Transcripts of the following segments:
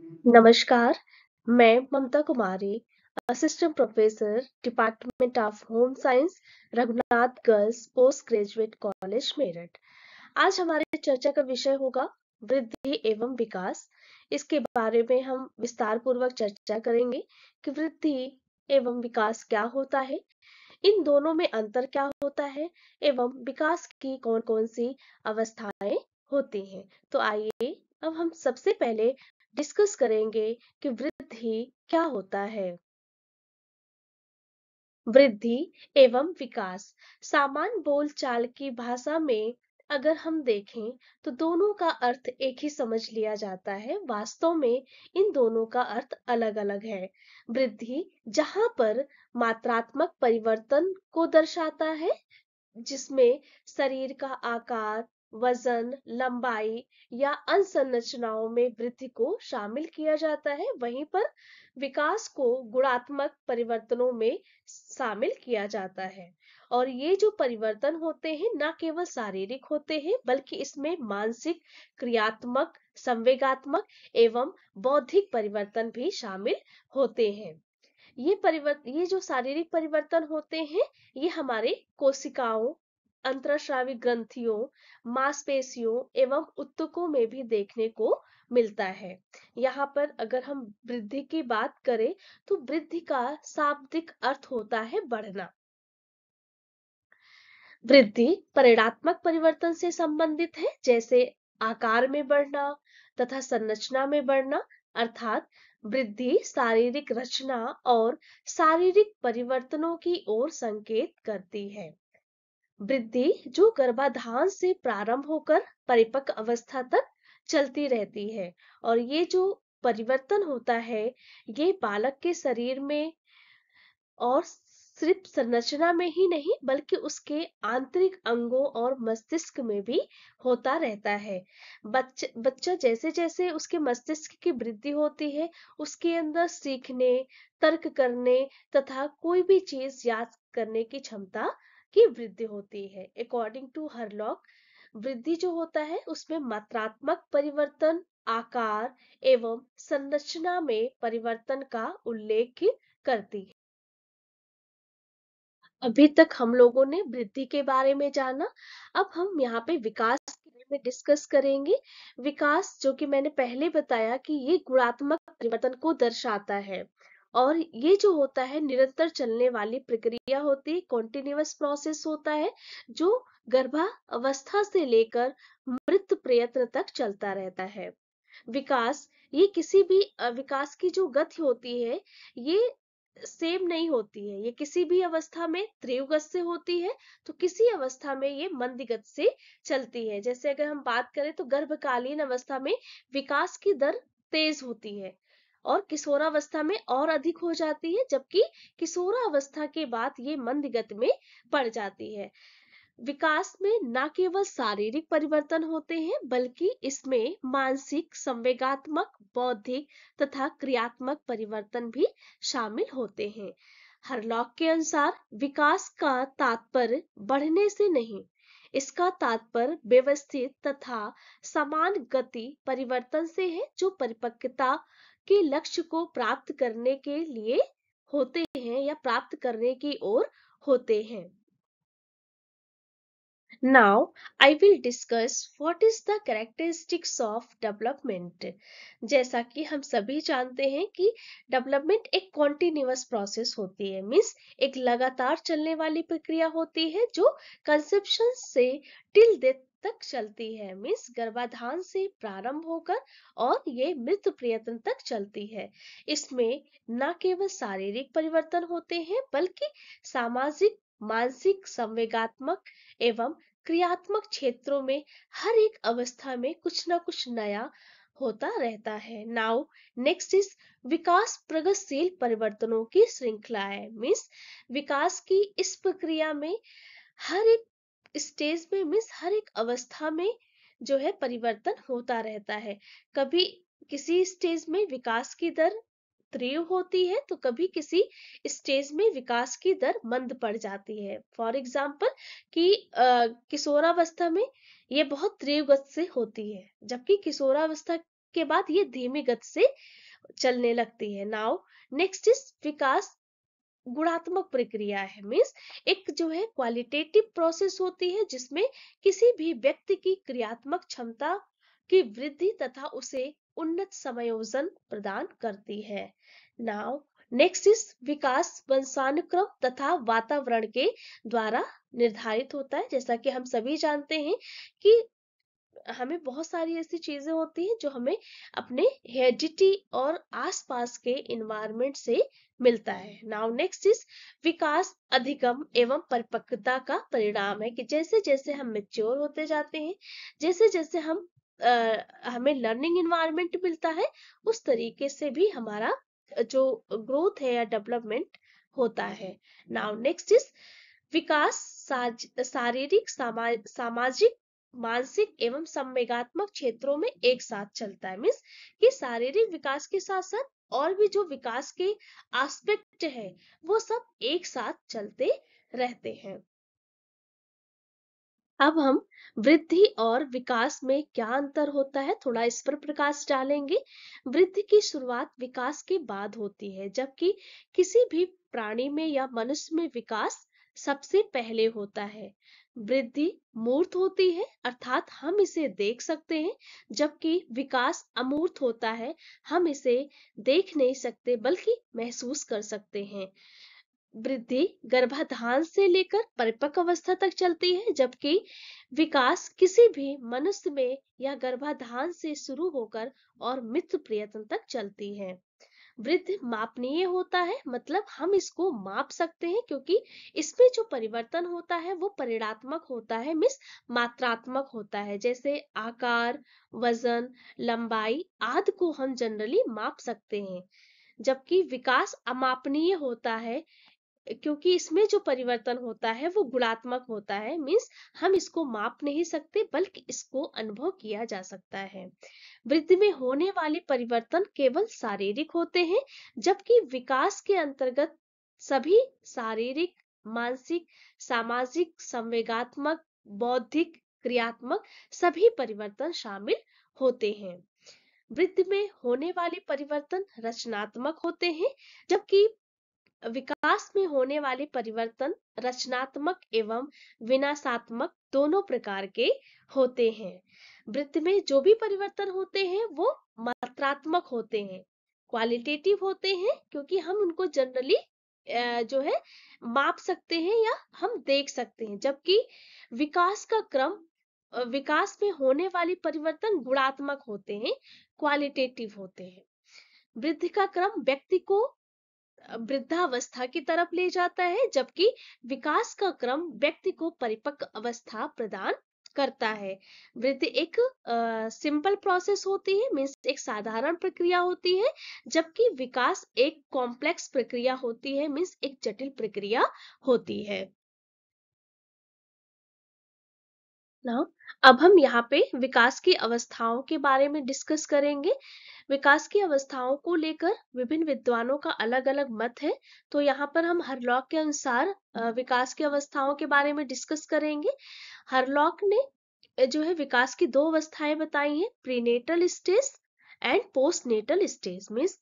नमस्कार, मैं Mamta Kumari, assistant professor, department of home science, Raghunath girls post graduate college, Meerut. आज हमारे चर्चा का विषय होगा वृद्धि एवं विकास। इसके बारे में हम विस्तार पूर्वक चर्चा करेंगे कि वृद्धि एवं विकास क्या होता है, इन दोनों में अंतर क्या होता है एवं विकास की कौन-कौन सी अवस्थाएं होती हैं। तो आइए अब हम सबसे पहले डिस्कस करेंगे कि वृद्धि क्या होता है। वृद्धि एवं विकास सामान्य बोलचाल की भाषा में अगर हम देखें तो दोनों का अर्थ एक ही समझ लिया जाता है। वास्तव में इन दोनों का अर्थ अलग-अलग है। वृद्धि जहां पर मात्रात्मक परिवर्तन को दर्शाता है, जिसमें शरीर का आकार, वजन, लंबाई या अंग संरचनाओं में वृद्धि को शामिल किया जाता है, वहीं पर विकास को गुणात्मक परिवर्तनों में शामिल किया जाता है। और ये जो परिवर्तन होते हैं ना केवल शारीरिक होते हैं बल्कि इसमें मानसिक, क्रियात्मक, संवेगात्मक एवं बौद्धिक परिवर्तन भी शामिल होते हैं। ये जो शारीरिक परिवर्तन होते हैं, ये हमारे कोशिकाओं, अंतःस्रावी ग्रंथियों, मांसपेशियों एवं ऊतकों में भी देखने को मिलता है। यहाँ पर अगर हम वृद्धि की बात करें तो वृद्धि का शाब्दिक अर्थ होता है बढ़ना। वृद्धि परिणात्मक परिवर्तन से संबंधित है, जैसे आकार में बढ़ना तथा संरचना में बढ़ना। अर्थात वृद्धि शारीरिक रचना और शारीरिक परिवर्तनों की ओर संकेत करती है। वृद्धि जो गर्भाधान से प्रारंभ होकर परिपक्व अवस्था तक चलती रहती है, और ये जो परिवर्तन होता है ये बालक के शरीर में और सिर्फ संरचना में ही नहीं बल्कि उसके आंतरिक अंगों और मस्तिष्क में भी होता रहता है। बच्चा जैसे जैसे उसके मस्तिष्क की वृद्धि होती है, उसके अंदर सीखने, तर्क करने तथा कोई भी चीज याद करने की क्षमता की वृद्धि होती है। अकॉर्डिंग टू हरलॉक, वृद्धि जो होता है उसमें मात्रात्मक परिवर्तन, आकार एवं संरचना में परिवर्तन का उल्लेख करती है। अभी तक हम लोगों ने वृद्धि के बारे में जाना। अब हम यहाँ पे विकास के बारे में डिस्कस करेंगे। विकास, जो कि मैंने पहले बताया कि ये गुणात्मक परिवर्तन को दर्शाता है, और ये जो होता है निरंतर चलने वाली प्रक्रिया होती है, कॉन्टिन्यूअस प्रोसेस होता है, जो गर्भावस्था से लेकर मृत्यु प्रयत्न तक चलता रहता है। विकास, ये किसी भी विकास की जो गति होती है ये सेम नहीं होती है। ये किसी भी अवस्था में तीव्र गति से होती है तो किसी अवस्था में ये मंद गति से चलती है। जैसे अगर हम बात करें तो गर्भकालीन अवस्था में विकास की दर तेज होती है और किशोरावस्था में और अधिक हो जाती है, जबकि किशोरावस्था के बाद ये मंद गति में पड़ जाती है। विकास में न केवल शारीरिक परिवर्तन होते हैं बल्कि इसमें मानसिक, संवेगात्मक, बौद्धिक तथा क्रियात्मक परिवर्तन भी शामिल होते हैं। हरलॉक के अनुसार विकास का तात्पर्य बढ़ने से नहीं, इसका तात्पर्य व्यवस्थित तथा समान गति परिवर्तन से है, जो परिपक्वता के लक्ष्य को प्राप्त करने के लिए होते हैं या प्राप्त करने की ओर होते हैं। Now, I will discuss what is the characteristics of development. जैसा कि हम सभी जानते हैं कि डेवलपमेंट एक कॉन्टिन्यूअस प्रोसेस होती है, मीन्स एक लगातार चलने वाली प्रक्रिया होती है जो कंसेप्शन से टिल डेथ तक चलती है, मीन्स गर्भाधान से प्रारंभ होकर और ये मृत्यु प्रयत्न तक चलती है। इसमें न केवल शारीरिक परिवर्तन होते हैं बल्कि सामाजिक, मानसिक, संवेगात्मक एवं क्रियात्मक क्षेत्रों में हर एक अवस्था में कुछ ना कुछ नया होता रहता है। नाउ नेक्स्ट इज विकास प्रगतिशील परिवर्तनों की श्रृंखला है, मीन्स विकास की इस प्रक्रिया में हर एक स्टेज में, मीन्स हर एक अवस्था में जो है परिवर्तन होता रहता है। कभी किसी स्टेज में विकास की दर तीव्र होती है तो कभी किसी स्टेज में विकास की दर मंद पड़ जाती है। फॉर एग्जाम्पल कि किशोरावस्था में ये बहुत तीव्र गति से होती है, जबकि किशोरावस्था के बाद ये धीमी गति से चलने लगती है। नाउ नेक्स्ट इज विकास गुणात्मक प्रक्रिया है, मीन्स एक जो है क्वालिटेटिव प्रोसेस होती है जिसमें किसी भी व्यक्ति की क्रियात्मक क्षमता की वृद्धि तथा उसे उन्नत समायोजन प्रदान करती है। नाउ नेक्स्ट इज विकास वंशानुक्रम तथा वातावरण के द्वारा निर्धारित होता है। जैसा कि हम सभी जानते हैं कि हमें बहुत सारी ऐसी चीजें होती हैं जो हमें अपने हेरिडिटी और आसपास के इन्वायरमेंट से मिलता है। नाउ नेक्स्ट इज विकास अधिगम एवं परिपक्वता का परिणाम है कि जैसे जैसे हम मेच्योर होते जाते हैं, जैसे जैसे हमें लर्निंग इन्वायरमेंट मिलता है, उस तरीके से भी हमारा जो ग्रोथ है या डेवलपमेंट होता है। नाउ नेक्स्ट इज विकास शारीरिक सामाजिक मानसिक एवं संवेगात्मक क्षेत्रों में एक साथ चलता है। मीन्स कि शारीरिक विकास के साथ साथ और भी जो विकास के एस्पेक्ट है वो सब एक साथ चलते रहते हैं। अब हम वृद्धि और विकास में क्या अंतर होता है थोड़ा इस पर प्रकाश डालेंगे। वृद्धि की शुरुआत विकास के बाद होती है, जबकि किसी भी प्राणी में या मनुष्य में विकास सबसे पहले होता है। वृद्धि मूर्त होती है, अर्थात हम इसे देख सकते हैं, जबकि विकास अमूर्त होता है, हम इसे देख नहीं सकते बल्कि महसूस कर सकते हैं। वृद्धि गर्भाधान से लेकर परिपक्व अवस्था तक चलती है, जबकि विकास किसी भी मनुष्य में या गर्भाधान से शुरू होकर और मृत्यु पर्यंत तक चलती है। वृद्धि मापनीय होता है, मतलब हम इसको माप सकते हैं क्योंकि इसमें जो परिवर्तन होता है वो परिणात्मक होता है, मीन्स मात्रात्मक होता है। जैसे आकार, वजन, लंबाई आदि को हम जनरली माप सकते हैं, जबकि विकास अमापनीय होता है क्योंकि इसमें जो परिवर्तन होता है वो गुणात्मक होता है, मीन्स हम इसको माप नहीं सकते बल्कि इसको अनुभव किया जा सकता है। वृद्धि में होने वाले परिवर्तन केवल शारीरिक होते हैं, जबकि विकास के अंतर्गत सभी शारीरिक, मानसिक, सामाजिक, संवेगात्मक, बौद्धिक, क्रियात्मक सभी परिवर्तन शामिल होते हैं। वृद्धि में होने वाले परिवर्तन रचनात्मक होते हैं, जबकि विकास में होने वाले परिवर्तन रचनात्मक एवं विनाशात्मक दोनों प्रकार के होते हैं। वृत्त में जो भी परिवर्तन होते हैं वो मात्रात्मक होते हैं, क्वालिटेटिव होते हैं, क्योंकि हम उनको जनरली जो है माप सकते हैं या हम देख सकते हैं, जबकि विकास का क्रम विकास में होने वाले परिवर्तन गुणात्मक होते हैं, क्वालिटेटिव होते हैं। वृद्धि का क्रम व्यक्ति को वृद्धावस्था की तरफ ले जाता है, जबकि विकास का क्रम व्यक्ति को परिपक्व अवस्था प्रदान करता है। वृद्धि एक सिंपल प्रोसेस होती है, मीन्स एक साधारण प्रक्रिया होती है, जबकि विकास एक कॉम्प्लेक्स प्रक्रिया होती है, मीन्स एक जटिल प्रक्रिया होती है। नाउ अब हम यहाँ पे विकास की अवस्थाओं के बारे में डिस्कस करेंगे। विकास की अवस्थाओं को लेकर विभिन्न विद्वानों का अलग अलग मत है, तो यहाँ पर हम हरलॉक के अनुसार विकास की अवस्थाओं के बारे में डिस्कस करेंगे। हरलॉक ने जो है विकास की दो अवस्थाएं बताई हैं, prenatal stage and postnatal stage. Means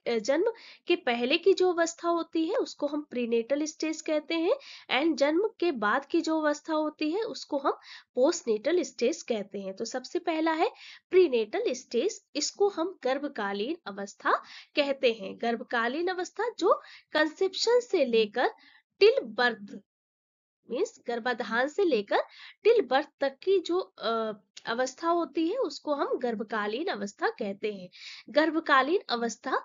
जन्म के पहले की जो अवस्था होती है उसको हम प्रीनेटल स्टेज कहते हैं, एंड जन्म के बाद की जो अवस्था होती है उसको हम पोस्टनेटल स्टेज कहते हैं। तो सबसे पहला है प्रीनेटल स्टेज, इसको हम गर्भकालीन अवस्था कहते हैं। गर्भकालीन अवस्था जो कंसेप्शन से लेकर टिल बर्थ, मीन्स गर्भाधान से लेकर टिल बर्थ तक की जो अवस्था होती है उसको हम गर्भकालीन अवस्था कहते हैं। गर्भकालीन अवस्था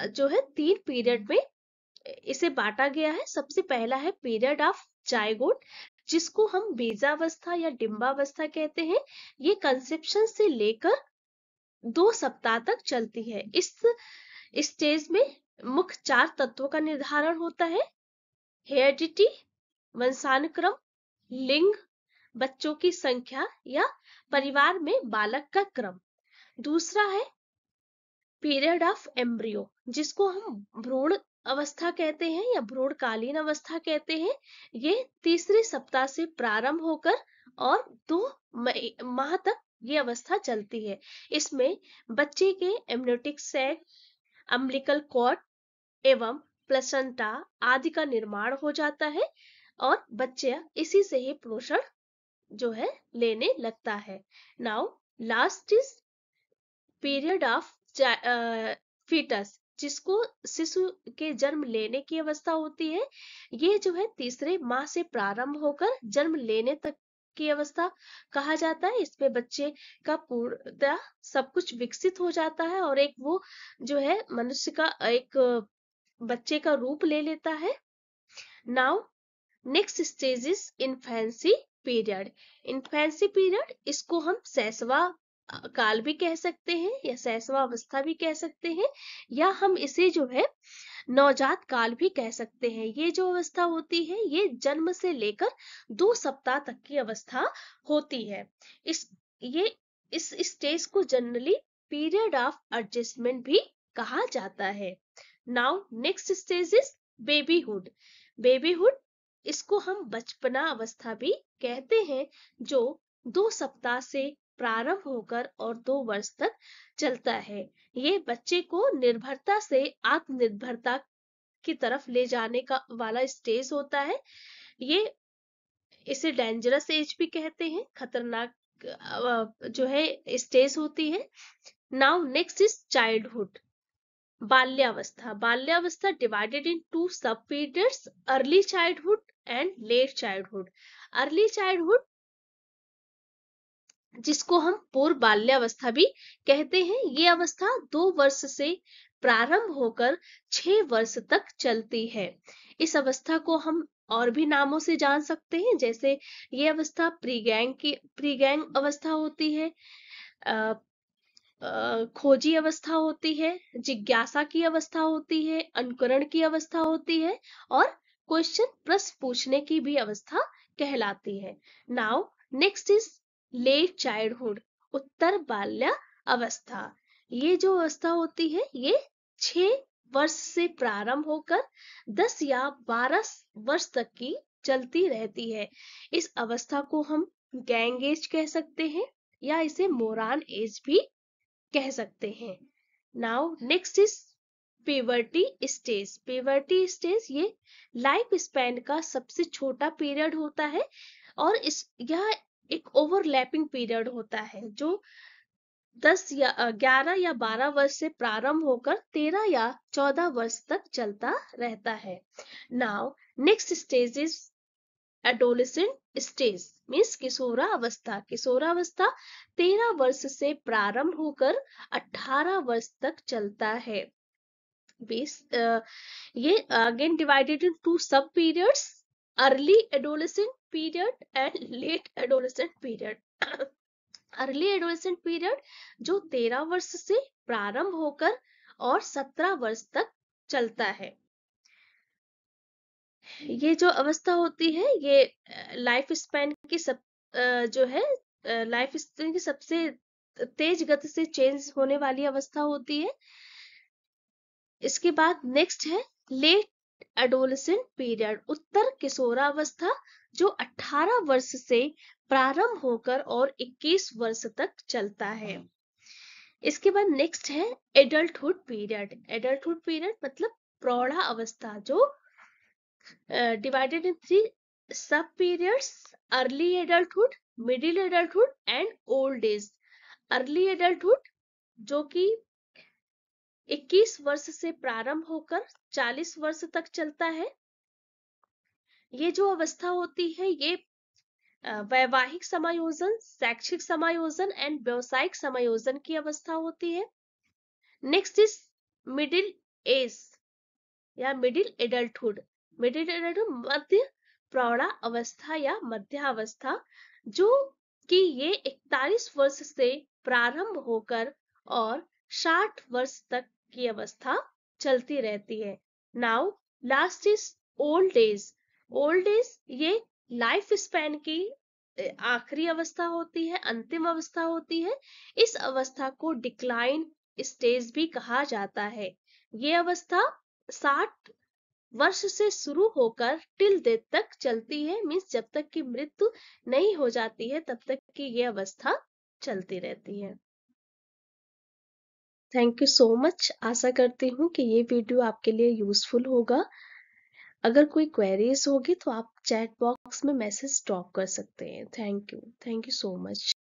जो है 3 पीरियड में इसे बांटा गया है। सबसे पहला है पीरियड ऑफ जायगोट, जिसको हम बीजावस्था या डिंबावस्था कहते हैं। ये कंसेप्शन से लेकर 2 सप्ताह तक चलती है। इस स्टेज में मुख्य 4 तत्वों का निर्धारण होता है, हेरिडिटी, वंशानुक्रम, लिंग, बच्चों की संख्या या परिवार में बालक का क्रम। दूसरा है पीरियड ऑफ एम्ब्रियो, जिसको हम भ्रूण अवस्था कहते हैं या भ्रूणकालीन अवस्था कहते हैं। ये तीसरे सप्ताह से प्रारंभ होकर और 2 माह तक ये अवस्था चलती है। इसमें बच्चे के एमनियोटिक सैक, अम्बिलिकल कॉर्ड एवं प्लेसेंटा आदि का निर्माण हो जाता है और बच्चा इसी से ही पोषण जो है लेने लगता है। Now last is period of foetus, जिसको शिशु के जन्म लेने की अवस्था होती है। ये जो है तीसरे माह से प्रारंभ होकर जन्म लेने तक की अवस्था कहा जाता है। इसमें बच्चे का पूर्णतः सब कुछ विकसित हो जाता है और एक वो जो है मनुष्य का एक बच्चे का रूप ले लेता है। Now next stage is infancy period. Infancy period, इसको हम शैशवा काल भी कह सकते हैं या शैशवा अवस्था भी कह सकते हैं, या हम इसे जो है नवजात काल भी कह सकते हैं। ये जो अवस्था होती है ये जन्म से लेकर 2 सप्ताह तक की अवस्था होती है। इस ये इस स्टेज को जनरली पीरियड ऑफ एडजस्टमेंट भी कहा जाता है। Now next stage is babyhood. Babyhood, इसको हम बचपना अवस्था भी कहते हैं, जो 2 सप्ताह से प्रारंभ होकर और 2 वर्ष तक चलता है। ये बच्चे को निर्भरता से आत्मनिर्भरता की तरफ ले जाने का वाला स्टेज होता है। ये इसे डेंजरस एज भी कहते हैं, खतरनाक जो है स्टेज होती है। नाउ नेक्स्ट इज चाइल्डहुड, बाल्यावस्था। बाल्यावस्था डिवाइडेड इन 2 सब periods, early childhood and let childhood. Early childhood, जिसको हम पूर्व बाल्यावस्था भी कहते हैं, ये अवस्था 2 वर्ष से प्रारंभ होकर 6 वर्ष तक चलती है। इस अवस्था को हम और भी नामों से जान सकते हैं, जैसे ये अवस्था प्रीगैंग अवस्था होती है, खोजी अवस्था होती है, जिज्ञासा की अवस्था होती है, अनुकरण की अवस्था होती है और प्रश्न पूछने की भी अवस्था कहलाती है। Now next is late childhood, उत्तर बाल्या अवस्था। ये जो अवस्था होती है ये 6 वर्ष से प्रारंभ होकर 10 या 12 वर्ष तक की चलती रहती है। इस अवस्था को हम गैंग एज कह सकते हैं या इसे मोरान एज भी कह सकते हैं। Now next is puberty stage. Puberty stage ये लाइफ स्पैन का सबसे छोटा पीरियड होता है और यह एक ओवरलैपिंग पीरियड होता है, जो 11 या 12 वर्ष से प्रारंभ होकर 13 या 14 वर्ष तक चलता रहता है। Now next stage is adolescent stage, means किशोरावस्था। किशोरावस्था 13 वर्ष से प्रारंभ होकर 18 वर्ष तक चलता है। ये अगेन डिवाइडेड इन 2 सब periods, early adolescent period and let adolescent period. Early adolescent period जो 13 वर्ष से प्रारंभ होकर और 17 वर्ष तक चलता है। ये जो अवस्था होती है ये लाइफ स्पैन की जो है लाइफ स्पैन की सबसे तेज गति से चेंज होने वाली अवस्था होती है। इसके बाद नेक्स्ट है लेट एडोलेसेंट पीरियड, उत्तर किशोरावस्था, जो 18 वर्ष से प्रारंभ होकर और 21 वर्ष तक चलता है। इसके बाद नेक्स्ट है एडल्टहुड पीरियड। एडल्टहुड पीरियड मतलब प्रौढ़ा अवस्था, जो divided in 3 सब periods, early adulthood, middle adulthood and old age। Early adulthood जो कि 21 वर्ष से प्रारंभ होकर 40 वर्ष तक चलता है। ये जो अवस्था होती है ये वैवाहिक समायोजन, शैक्षिक समायोजन एंड व्यवसायिक समायोजन की अवस्था होती है। नेक्स्ट इज मिडिल एज या मिडिल एडल्टहुड। मिडिल एडल्टहुड मध्य प्रौढ़ा अवस्था या मध्यावस्था, जो कि ये 41 वर्ष से प्रारंभ होकर और 60 वर्ष तक की अवस्था चलती रहती है। Now last is old age. Old age ये लाइफ स्पैन की आखिरी अवस्था होती है, अंतिम अवस्था होती है। इस अवस्था को डिक्लाइन स्टेज भी कहा जाता है। ये अवस्था 60 वर्ष से शुरू होकर टिल डेथ तक चलती है, मीन्स जब तक की मृत्यु नहीं हो जाती है तब तक की ये अवस्था चलती रहती है। Thank you so much. आशा करती हूँ कि ये वीडियो आपके लिए यूज़फुल होगा। अगर कोई क्वेरीज होगी तो आप चैट बॉक्स में मैसेज ड्रॉप कर सकते हैं। Thank you so much.